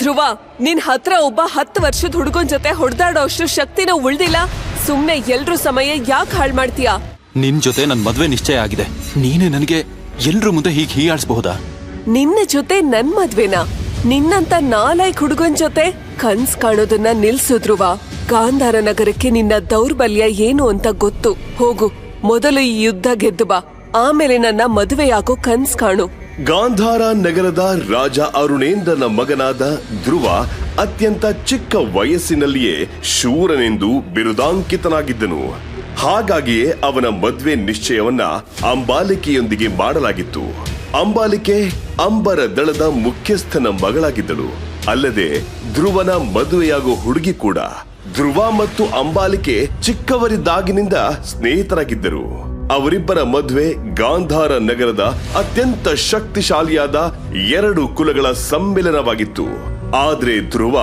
ಧ್ರುವ, ನಿನ್ ಹತ್ರ ಒಬ್ಬ 10 ವರ್ಷದ ಹುಡುಗನ್ ಜೊತೆ ಹೊಡೆದಾಡೋ ಅಷ್ಟು ಶಕ್ತಿನ ಉಳ್ದಿಲ್ಲ. ಸುಮ್ನೆ ಎಲ್ರೂ ಸಮಯ ಯಾಕೆ ಹಾಳು ಮಾಡ್ತೀಯಾ? ನಿನ್ ಜೊತೆ ನನ್ ಮದ್ವೆ ನಿಶ್ಚಯ ಆಗಿದೆ. ನೀನೇ ನನಗೆ ಎಲ್ರ ಮುಂದೆ ಹೀಗೆ ಹೀಯಾಡ್ಸ್ಬಹುದಾ? ನಿನ್ನ ಜೊತೆ ನನ್ ಮದ್ವೆನಾ? ನಿನ್ನಂತ 4 ಹುಡುಗನ್ ಜೊತೆ ಕನ್ಸ್ ಕಾಣೋದನ್ನ ನಿಲ್ಸು ಧ್ರುವ. ಗಾಂಧಾರ ನಗರಕ್ಕೆ ನಿನ್ನ ದೌರ್ಬಲ್ಯ ಏನು ಅಂತ ಗೊತ್ತು. ಹೋಗು, ಮೊದಲು ಈ ಯುದ್ಧ ಗೆದ್ದು ಬಾ, ಆಮೇಲೆ ನನ್ನ ಮದುವೆಯಾಗೋ ಕನ್ಸ್ ಕಾಣು. ಗಾಂಧಾರ ನಗರದ ರಾಜ ಅರುಣೇಂದ್ರನ ಮಗನಾದ ಧ್ರುವ ಅತ್ಯಂತ ಚಿಕ್ಕ ವಯಸ್ಸಿನಲ್ಲಿಯೇ ಶೂರನೆಂದು ಬಿರುದಾಂಕಿತನಾಗಿದ್ದನು. ಹಾಗಾಗಿಯೇ ಅವನ ಮದ್ವೆ ನಿಶ್ಚಯವನ್ನ ಅಂಬಾಲಿಕೆಯೊಂದಿಗೆ ಮಾಡಲಾಗಿತ್ತು. ಅಂಬಾಲಿಕೆ ಅಂಬರ ದಳದ ಮುಖ್ಯಸ್ಥನ ಮಗಳಾಗಿದ್ದಳು. ಅಲ್ಲದೆ ಧ್ರುವನ ಮದುವೆಯಾಗೋ ಹುಡುಗಿ ಕೂಡ. ಧ್ರುವ ಮತ್ತು ಅಂಬಾಲಿಕೆ ಚಿಕ್ಕವರಿದ್ದಾಗಿನಿಂದ ಸ್ನೇಹಿತರಾಗಿದ್ದರು. ಅವರಿಬ್ಬರ ಮದುವೆ ಗಾಂಧಾರ ನಗರದ ಅತ್ಯಂತ ಶಕ್ತಿಶಾಲಿಯಾದ 2 ಕುಲಗಳ ಸಮ್ಮಿಲನವಾಗಿತ್ತು. ಆದ್ರೆ ಧ್ರುವ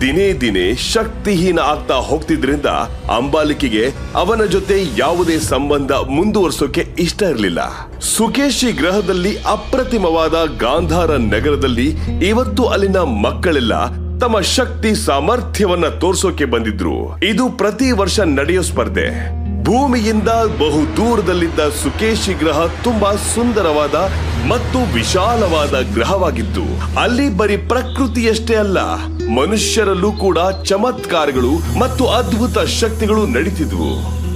ದಿನೇ ದಿನೇ ಶಕ್ತಿಹೀನ ಆಗ್ತಾ ಹೋಗ್ತಿದ್ರಿಂದ ಅಂಬಾಲಿಕೆಗೆ ಅವನ ಜೊತೆ ಯಾವುದೇ ಸಂಬಂಧ ಮುಂದುವರಿಸೋಕೆ ಇಷ್ಟ ಇರಲಿಲ್ಲ. ಸುಕೇಶಿ ಗ್ರಹದಲ್ಲಿ ಅಪ್ರತಿಮವಾದ ಗಾಂಧಾರ ನಗರದಲ್ಲಿ ಇವತ್ತು ಅಲ್ಲಿನ ಮಕ್ಕಳೆಲ್ಲ ತಮ್ಮ ಶಕ್ತಿ ಸಾಮರ್ಥ್ಯವನ್ನ ತೋರ್ಸೋಕೆ ಬಂದಿದ್ರು. ಇದು ಪ್ರತಿ ವರ್ಷ ನಡೆಯೋ ಸ್ಪರ್ಧೆ. ಭೂಮಿಯಿಂದ ಬಹು ದೂರದಲ್ಲಿದ್ದ ಸುಕೇಶಿ ಗ್ರಹ ತುಂಬಾ ಸುಂದರವಾದ ಮತ್ತು ವಿಶಾಲವಾದ ಗ್ರಹವಾಗಿತ್ತು. ಅಲ್ಲಿ ಬರೀ ಪ್ರಕೃತಿಯಷ್ಟೇ ಅಲ್ಲ, ಮನುಷ್ಯರಲ್ಲೂ ಕೂಡ ಚಮತ್ಕಾರಗಳು ಮತ್ತು ಅದ್ಭುತ ಶಕ್ತಿಗಳು ನಡೀತಿದ್ವು.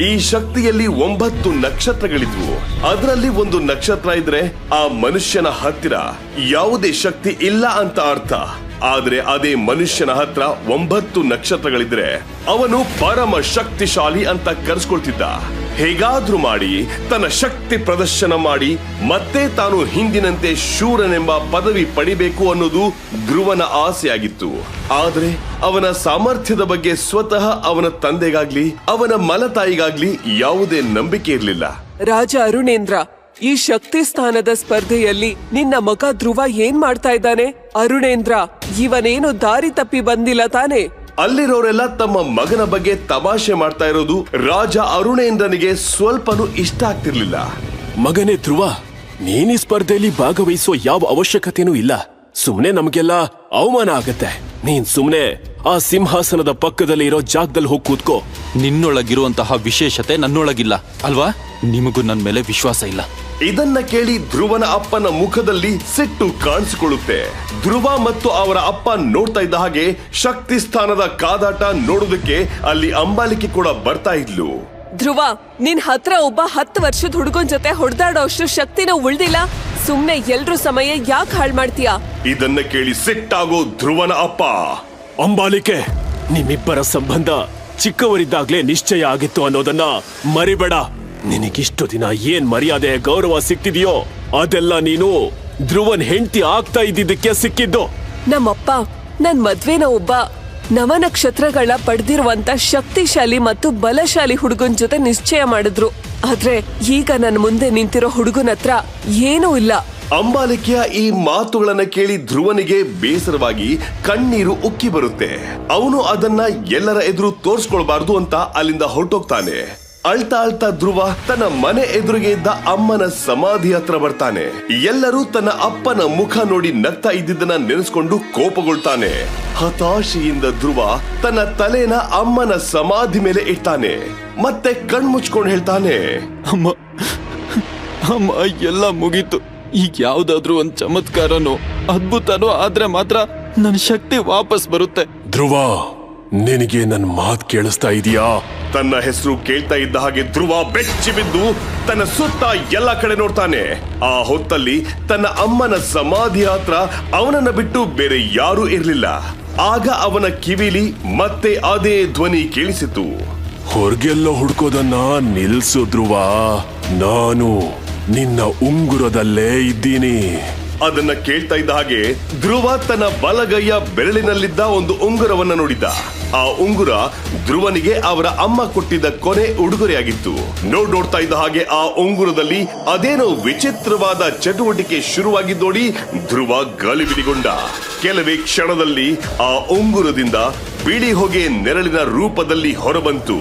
ಈ ಶಕ್ತಿಯಲ್ಲಿ 9 ನಕ್ಷತ್ರಗಳಿದ್ವು. ಅದರಲ್ಲಿ ಒಂದು ನಕ್ಷತ್ರ ಇದ್ರೆ ಆ ಮನುಷ್ಯನ ಹತ್ತಿರ ಯಾವುದೇ ಶಕ್ತಿ ಇಲ್ಲ ಅಂತ ಅರ್ಥ. ಆದ್ರೆ ಅದೇ ಮನುಷ್ಯನ ಹತ್ರ 9 ನಕ್ಷತ್ರಗಳಿದ್ರೆ ಅವನು ಪರಮ ಶಕ್ತಿಶಾಲಿ ಅಂತ ಕರೆಸ್ಕೊಳ್ತಿದ್ದ. ಹೇಗಾದ್ರೂ ಮಾಡಿ ತನ್ನ ಶಕ್ತಿ ಪ್ರದರ್ಶನ ಮಾಡಿ ಮತ್ತೆ ತಾನು ಹಿಂದಿನಂತೆ ಶೂರನೆಂಬ ಪದವಿ ಪಡಿಬೇಕು ಅನ್ನೋದು ಧ್ರುವನ ಆಸೆಯಾಗಿತ್ತು. ಆದ್ರೆ ಅವನ ಸಾಮರ್ಥ್ಯದ ಬಗ್ಗೆ ಸ್ವತಃ ಅವನ ತಂದೆಗಾಗ್ಲಿ ಅವನ ಮಲತಾಯಿಗಾಗ್ಲಿ ಯಾವುದೇ ನಂಬಿಕೆ ಇರಲಿಲ್ಲ. ರಾಜ ಅರುಣೇಂದ್ರ, ಈ ಶಕ್ತಿ ಸ್ಥಾನದ ಸ್ಪರ್ಧೆಯಲ್ಲಿ ನಿನ್ನ ಮಗ ಧ್ರುವ ಏನ್ ಮಾಡ್ತಾ ಇದ್ದಾನೆ? ಅರುಣೇಂದ್ರ, ಇವನೇನು ದಾರಿ ತಪ್ಪಿ ಬಂದಿಲ್ಲ ತಾನೆ? ಅಲ್ಲಿರೋರೆಲ್ಲ ತಮ್ಮ ಮಗನ ಬಗ್ಗೆ ತಮಾಷೆ ಮಾಡ್ತಾ ಇರೋದು ರಾಜ ಅರುಣೇಂದ್ರನಿಗೆ ಸ್ವಲ್ಪನೂ ಇಷ್ಟ ಆಗ್ತಿರ್ಲಿಲ್ಲ. ಮಗನೇ ಧ್ರುವ, ನೀನ್ ಈ ಸ್ಪರ್ಧೆಯಲ್ಲಿ ಭಾಗವಹಿಸುವ ಯಾವ ಅವಶ್ಯಕತೆನೂ ಇಲ್ಲ. ಸುಮ್ನೆ ನಮ್ಗೆಲ್ಲ ಅವಮಾನ ಆಗತ್ತೆ. ನೀನ್ ಸುಮ್ನೆ ಆ ಸಿಂಹಾಸನದ ಪಕ್ಕದಲ್ಲಿ ಇರೋ ಜಾಗದಲ್ಲಿ ಹೋಗಿ ಕೂತ್ಕೋ. ನಿನ್ನೊಳಗಿರುವಂತಹ ವಿಶೇಷತೆ ನನ್ನೊಳಗಿಲ್ಲ ಅಲ್ವಾ? ನಿಮಗೂ ನನ್ ಮೇಲೆ ವಿಶ್ವಾಸ ಇಲ್ಲ. ಇದನ್ನ ಕೇಳಿ ಧ್ರುವನ ಅಪ್ಪನ ಮುಖದಲ್ಲಿ ಸಿಟ್ಟು ಕಾಣಿಸಿಕೊಳ್ಳುತ್ತೆ. ಧ್ರುವ ಮತ್ತು ಅವರ ಅಪ್ಪ ನೋಡ್ತಾ ಇದ್ದ ಹಾಗೆ ಶಕ್ತಿ ಸ್ಥಾನದ ಕಾದಾಟ ನೋಡೋದಕ್ಕೆ ಅಲ್ಲಿ ಅಂಬಾಲಿಕೆ ಕೂಡ ಬರ್ತಾ ಇದ್ಲು. ಧ್ರುವ, ನಿನ್ ಹತ್ರ ಒಬ್ಬ 10 ವರ್ಷದ ಹುಡುಗನ್ ಜೊತೆ ಹೊಡೆದಾಡೋ ಅಷ್ಟು ಶಕ್ತಿನ ಉಳ್ದಿಲ್ಲ. ಸುಮ್ನೆ ಎಲ್ರೂ ಸಮಯ ಯಾಕೆ ಹಾಳು ಮಾಡ್ತೀಯಾ? ಇದನ್ನ ಕೇಳಿ ಸಿಟ್ಟಾಗೋ ಧ್ರುವನ ಅಪ್ಪ, ಅಂಬಾಲಿಕೆ, ನಿಮ್ಮಿಬ್ಬರ ಸಂಬಂಧ ಚಿಕ್ಕವರಿದ್ದಾಗ್ಲೇ ನಿಶ್ಚಯ ಆಗಿತ್ತು ಅನ್ನೋದನ್ನ ಮರಿಬೇಡ. ನಿನಗಿಷ್ಟು ದಿನ ಏನ್ ಮರ್ಯಾದೆ ಗೌರವ ಸಿಕ್ತಿದೆಯೋ ಅದೆಲ್ಲ ನೀನು ಧ್ರುವನ್ ಹೆಂಡತಿ ಆಗ್ತಾ ಇದ್ದಿದ್ದಕ್ಕೆ ಸಿಕ್ಕಿದ್ದು. ನಮ್ಮಪ್ಪ ನನ್ ಮದ್ವೆನ ಒಬ್ಬ ನವನಕ್ಷತ್ರಗಳ ಪಡೆದಿರುವಂತ ಶಕ್ತಿಶಾಲಿ ಮತ್ತು ಬಲಶಾಲಿ ಹುಡುಗನ್ ಜೊತೆ ನಿಶ್ಚಯ ಮಾಡಿದ್ರು. ಆದ್ರೆ ಈಗ ನನ್ ಮುಂದೆ ನಿಂತಿರೋ ಹುಡುಗನ ಹತ್ರ ಏನೂ ಇಲ್ಲ. ಅಂಬಾಲಿಕೆಯ ಈ ಮಾತುಗಳನ್ನ ಕೇಳಿ ಧ್ರುವನಿಗೆ ಬೇಸರವಾಗಿ ಕಣ್ಣೀರು ಉಕ್ಕಿ ಬರುತ್ತೆ. ಅವನು ಅದನ್ನ ಎಲ್ಲರ ಎದುರು ತೋರ್ಸ್ಕೊಳ್ಬಾರ್ದು ಅಂತ ಅಲ್ಲಿಂದ ಹೊರಟೋಗ್ತಾನೆ. ಅಳ್ತಾ ಅಳ್ತಾ ಧ್ರುವ ತನ್ನ ಮನೆ ಎದುರಿಗೆ ಇದ್ದ ಅಮ್ಮನ ಸಮಾಧಿ ಹತ್ರ ಬರ್ತಾನೆ. ಎಲ್ಲರೂ ತನ್ನ ಅಪ್ಪನ ಮುಖ ನೋಡಿ ನಗ್ತಾ ಇದ್ದಿದ್ದನ್ನ ನೆನೆಸ್ಕೊಂಡು ಕೋಪಗೊಳ್ತಾನೆ. ಹತಾಶೆಯಿಂದ ಧ್ರುವ ತನ್ನ ತಲೆನ ಅಮ್ಮನ ಸಮಾಧಿ ಮೇಲೆ ಇಡ್ತಾನೆ. ಮತ್ತೆ ಕಣ್ಮುಚ್ಕೊಂಡು ಹೇಳ್ತಾನೆ, ಅಮ್ಮ ಅಮ್ಮ, ಎಲ್ಲ ಮುಗೀತು. ಈಗ ಯಾವ್ದಾದ್ರು ಒಂದ್ ಚಮತ್ಕಾರನೋ ಅದ್ಭುತನೋ ಆದ್ರೆ ಮಾತ್ರ ನನ್ ಶಕ್ತಿ ವಾಪಸ್ ಬರುತ್ತೆ. ಧ್ರುವ, ನಿನಗೆ ನನ್ ಮಾತ್ ಕೇಳಿಸ್ತಾ ಇದೀಯಾ? ತನ್ನ ಹೆಸರು ಕೇಳ್ತಾ ಇದ್ದ ಹಾಗೆ ಧ್ರುವ ಬೆಚ್ಚಿ ಬಿದ್ದು ತನ್ನ ಸುತ್ತ ಎಲ್ಲ ಕಡೆ ನೋಡ್ತಾನೆ. ಆ ಹೊತ್ತಲ್ಲಿ ತನ್ನ ಅಮ್ಮನ ಸಮಾಧಿ ಹತ್ರ ಅವನನ್ನ ಬಿಟ್ಟು ಬೇರೆ ಯಾರೂ ಇರ್ಲಿಲ್ಲ. ಆಗ ಅವನ ಕಿವಿಲಿ ಮತ್ತೆ ಅದೇ ಧ್ವನಿ ಕೇಳಿಸಿತು, ಹೊರಗೆಲ್ಲ ಹುಡ್ಕೋದನ್ನ ನಿಲ್ಸು ಧ್ರುವ, ನಾನು ನಿನ್ನ ಉಂಗುರದಲ್ಲೇ ಇದ್ದೀನಿ. ಅದನ್ನ ಕೇಳ್ತಾ ಇದ್ದ ಹಾಗೆ ಧ್ರುವ ತನ್ನ ಬಲಗೈಯ ಬೆರಳಿನಲ್ಲಿದ್ದ ಒಂದು ಉಂಗುರವನ್ನ ನೋಡಿದ್ದ. ಆ ಉಂಗುರ ಧ್ರುವನಿಗೆ ಅವರ ಅಮ್ಮ ಕೊಟ್ಟಿದ್ದ ಕೊನೆ ಉಡುಗೊರೆಯಾಗಿತ್ತು. ನೋಡ್ತಾ ಇದ್ದ ಹಾಗೆ ಆ ಉಂಗುರದಲ್ಲಿ ಅದೇನೋ ವಿಚಿತ್ರವಾದ ಚಟುವಟಿಕೆ ಶುರುವಾಗಿದ್ದು ನೋಡಿ ಧ್ರುವ ಗಾಳಿಬಿಡಿಗೊಂಡ. ಕೆಲವೇ ಕ್ಷಣದಲ್ಲಿ ಆ ಉಂಗುರದಿಂದ ಬಿಳಿ ಹೊಗೆ ನೆರಳಿನ ರೂಪದಲ್ಲಿ ಹೊರಬಂತು.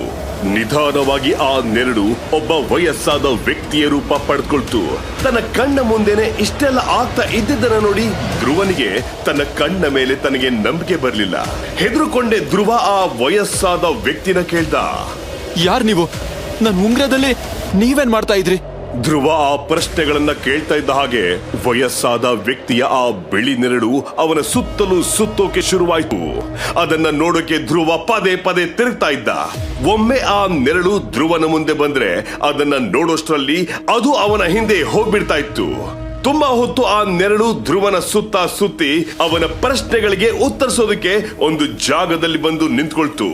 ನಿಧಾನವಾಗಿ ಆ ನೆರಳು ಒಬ್ಬ ವಯಸ್ಸಾದ ವ್ಯಕ್ತಿಯ ರೂಪ ಪಡೆದುಕೊಳ್ತು. ತನ್ನ ಕಣ್ಣ ಮುಂದೆನೆ ಇಷ್ಟೆಲ್ಲ ಆಗ್ತಾ ಇದ್ದಿದ್ದನ್ನ ನೋಡಿ ಧ್ರುವನಿಗೆ ತನ್ನ ಕಣ್ಣ ಮೇಲೆ ತನಗೆ ನಂಬಿಕೆ ಬರಲಿಲ್ಲ. ಹೆದರುಕೊಂಡೆ ಧ್ರುವ ಆ ವಯಸ್ಸಾದ ವ್ಯಕ್ತಿನ ಕೇಳ್ದ, ಯಾರ್ ನೀವು? ನನ್ ಉಂಗ್ರದಲ್ಲಿ ನೀವೇನ್ ಮಾಡ್ತಾ ಇದ್ರಿ? ಧ್ರುವ ಆ ಪ್ರಶ್ನೆಗಳನ್ನ ಕೇಳ್ತಾ ಇದ್ದ ಹಾಗೆ ವಯಸ್ಸಾದ ವ್ಯಕ್ತಿಯ ಆ ಬಿಳಿ ನೆರಳು ಅವನ ಸುತ್ತಲೂ ಸುತ್ತೋಕೆ ಶುರುವಾಯ್ತು. ಅದನ್ನ ನೋಡೋಕೆ ಧ್ರುವ ಪದೇ ಪದೇ ತಿರುಗ್ತಾ ಇದ್ದ. ಒಮ್ಮೆ ಆ ನೆರಳು ಧ್ರುವನ ಮುಂದೆ ಬಂದ್ರೆ ಅದನ್ನ ನೋಡೋಷ್ಟ್ರಲ್ಲಿ ಅದು ಅವನ ಹಿಂದೆ ಹೋಗ್ಬಿಡ್ತಾ ಇತ್ತು. ತುಂಬಾ ಹೊತ್ತು ಆ ನೆರಳು ಧ್ರುವನ ಸುತ್ತ ಸುತ್ತಿ ಅವನ ಪ್ರಶ್ನೆಗಳಿಗೆ ಉತ್ತರಿಸೋದಕ್ಕೆ ಒಂದು ಜಾಗದಲ್ಲಿ ಬಂದು ನಿಂತ್ಕೊಳ್ತು.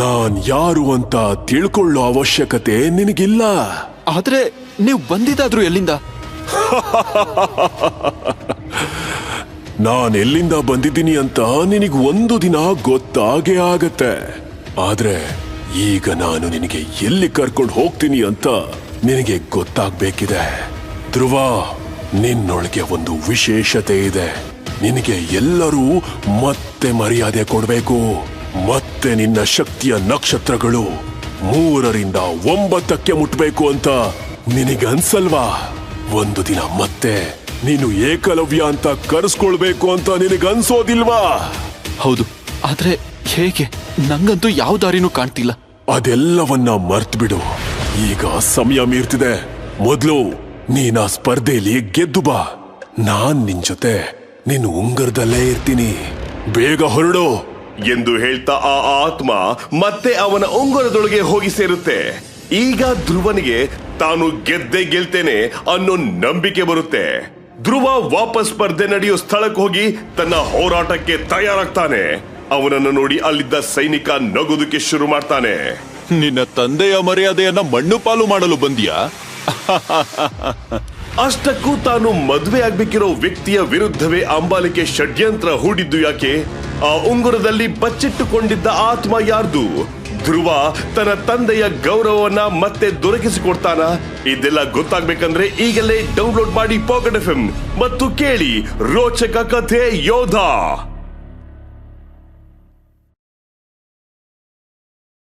ನಾನ್ ಯಾರು ಅಂತ ತಿಳ್ಕೊಳ್ಳೋ ಅವಶ್ಯಕತೆ ನಿನಗಿಲ್ಲ. ಆದ್ರೆ ನೀವು ಬಂದಿದ್ದಾದ್ರೂ ಎಲ್ಲಿಂದ? ನಾನ್ ಎಲ್ಲಿಂದ ಬಂದಿದ್ದೀನಿ ಅಂತ ನಿನಗ್ ಒಂದು ದಿನ ಗೊತ್ತಾಗೇ ಆಗತ್ತೆ. ಆದ್ರೆ ಈಗ ನಾನು ನಿನಗೆ ಎಲ್ಲಿ ಕರ್ಕೊಂಡು ಹೋಗ್ತೀನಿ ಅಂತ ನಿನಗೆ ಗೊತ್ತಾಗ್ಬೇಕಿದೆ. ಧ್ರುವ, ನಿನ್ನೊಳಗೆ ಒಂದು ವಿಶೇಷತೆ ಇದೆ. ನಿನಗೆ ಎಲ್ಲರೂ ಮತ್ತೆ ಮರ್ಯಾದೆ ಕೊಡ್ಬೇಕು. ಮತ್ತೆ ನಿನ್ನ ಶಕ್ತಿಯ ನಕ್ಷತ್ರಗಳು 3ರಿಂದ 9ಕ್ಕೆ ಮುಟ್ಬೇಕು ಅಂತ ನಿನಗನ್ಸಲ್ವಾ? ಒಂದು ದಿನ ಮತ್ತೆ ನೀನು ಏಕಲವ್ಯ ಅಂತ ಕರೆಸ್ಕೊಳ್ಬೇಕು ಅಂತ ನಿನಗನ್ಸೋದಿಲ್ವಾ? ಹೌದು, ಆದ್ರೆ ಹೇಗೆ? ನಂಗಂತೂ ಯಾವ ದಾರಿನೂ ಕಾಣ್ತಿಲ್ಲ. ಅದೆಲ್ಲವನ್ನ ಮರ್ತ್ಬಿಡು. ಈಗ ಸಮಯ ಮೀರ್ತಿದೆ. ಮೊದ್ಲು ನೀನ್ ಆ ಸ್ಪರ್ಧೆಯಲ್ಲಿ ಗೆದ್ದು ಬಾ. ನಾನ್ ನಿನ್ ಜೊತೆ ನಿನ್ ಉಂಗರದಲ್ಲೇ ಇರ್ತೀನಿ. ಬೇಗ ಹೊರಡು ಎಂದು ಹೇಳ್ತಾ ಆ ಆತ್ಮ ಮತ್ತೆ ಅವನ ಉಂಗುರದೊಳಗೆ ಹೋಗಿ ಸೇರುತ್ತೆ. ಈಗ ಧ್ರುವನಿಗೆ ತಾನು ಗೆದ್ದೇ ಗೆಲ್ತೇನೆ ಅನ್ನೋ ನಂಬಿಕೆ ಬರುತ್ತೆ. ಧ್ರುವ ವಾಪಸ್ ಸ್ಪರ್ಧೆ ನಡೆಯೋ ಸ್ಥಳಕ್ಕೆ ಹೋಗಿ ತನ್ನ ಹೋರಾಟಕ್ಕೆ ತಯಾರಾಗ್ತಾನೆ. ಅವನನ್ನು ನೋಡಿ ಅಲ್ಲಿದ್ದ ಸೈನಿಕ ನಗೋದಕ್ಕೆ ಶುರು ಮಾಡ್ತಾನೆ. ನಿನ್ನ ತಂದೆಯ ಮರ್ಯಾದೆಯನ್ನ ಮಣ್ಣು ಪಾಲು ಮಾಡಲು ಬಂದ್ಯಾ? ಅಷ್ಟಕ್ಕೂ ತಾನು ಮದುವೆ ಆಗ್ಬೇಕಿರೋ ವ್ಯಕ್ತಿಯ ವಿರುದ್ಧವೇ ಅಂಬಾಲಿಕೆ ಷಡ್ಯಂತ್ರ ಹೂಡಿದ್ದು ಯಾಕೆ? ಆ ಉಂಗುರದಲ್ಲಿ ಬಚ್ಚಿಟ್ಟುಕೊಂಡಿದ್ದ ಆತ್ಮ ಯಾರ್ದು? ಧ್ರುವ ತನ್ನ ತಂದೆಯ ಗೌರವವನ್ನ ಮತ್ತೆ ದೊರಕಿಸಿಕೊಡ್ತಾನ? ಇದೆಲ್ಲ ಗೊತ್ತಾಗ್ಬೇಕಂದ್ರೆ ಈಗಲೇ ಡೌನ್ಲೋಡ್ ಮಾಡಿ ಪಾಕೆಟ್ FM ಮತ್ತು ಕೇಳಿ ರೋಚಕ ಕಥೆ ಯೋಧ.